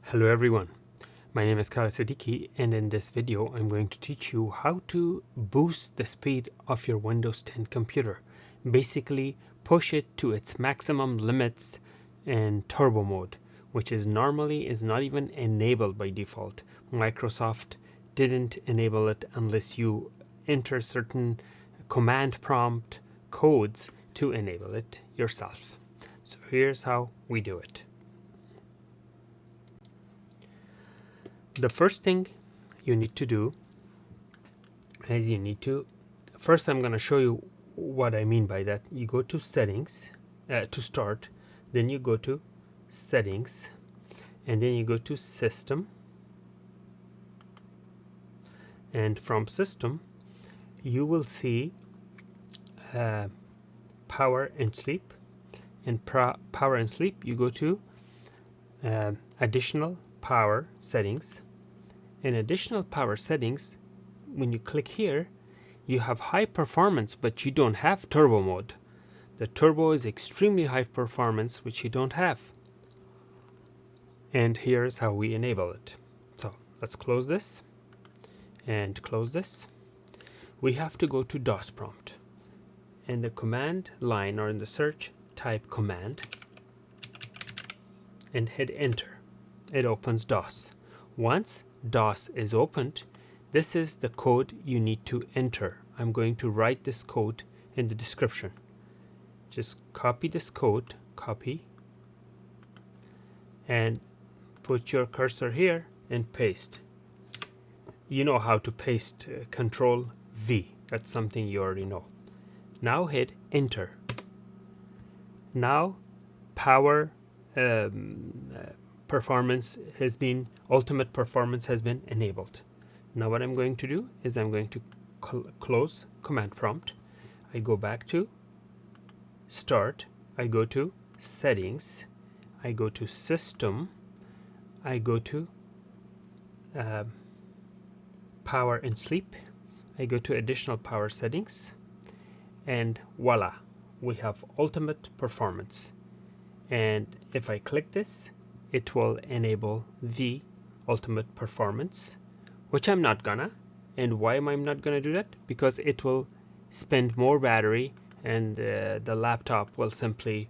Hello everyone, my name is Khalid Siddiqui, and in this video I'm going to teach you how to boost the speed of your Windows 10 computer. Basically push it to its maximum limits in turbo mode, which is normally not even enabled by default. Microsoft didn't enable it unless you enter certain command prompt codes to enable it yourself. So here's how we do it. The first thing you need to do is first I'm going to show you what I mean by that. You go to settings to start, then you go to settings, and then you go to system, and from system you will see power and sleep, and power and sleep you go to additional power settings. In additional power settings, when you click here, you have high performance, but you don't have turbo mode. The turbo is extremely high performance, which you don't have. And here's how we enable it. So let's close this and close this. We have to go to DOS prompt. In the command line or in the search, type command and hit enter. It opens DOS. Once DOS is opened, this is the code you need to enter. I'm going to write this code in the description. Just copy this code, copy, and put your cursor here and paste. You know how to paste, Control V. That's something you already know. Now hit enter. Now power performance has been, ultimate performance has been enabled. Now what I'm going to do is I'm going to close command prompt. I go back to start, I go to settings, I go to system, I go to power and sleep, I go to additional power settings, and voila, we have ultimate performance. And if I click this, it will enable the ultimate performance, which I'm not gonna. And why am I not gonna do that? Because it will spend more battery, and the laptop will simply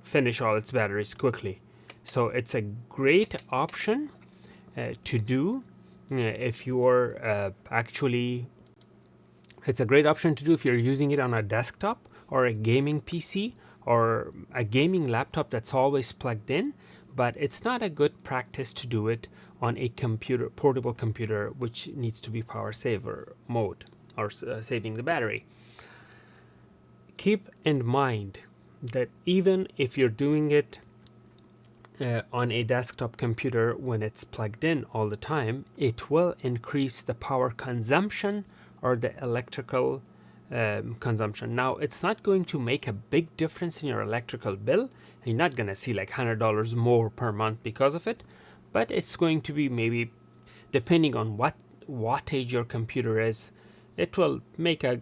finish all its batteries quickly. So it's a great option to do if you're it's a great option to do if you're using it on a desktop or a gaming PC or a gaming laptop that's always plugged in, but it's not a good practice to do it on a portable computer, which needs to be power saver mode or saving the battery. Keep in mind that even if you're doing it on a desktop computer when it's plugged in all the time, it will increase the power consumption or the electrical consumption. Now, it's not going to make a big difference in your electrical bill. You're not going to see like $100 more per month because of it, but it's going to be maybe, depending on what wattage your computer is, it will make a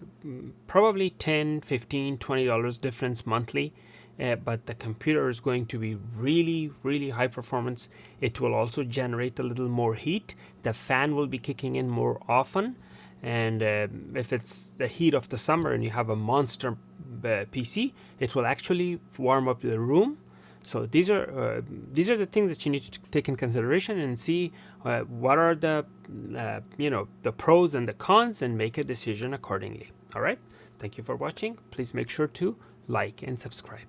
probably $10, $15, $20 difference monthly. But the computer is going to be really, really high performance. It will also generate a little more heat. The fan will be kicking in more often. And if it's the heat of the summer and you have a monster PC, it will actually warm up the room. So these are the things that you need to take in consideration and see what are the the pros and the cons, and make a decision accordingly. All right. Thank you for watching. Please make sure to like and subscribe.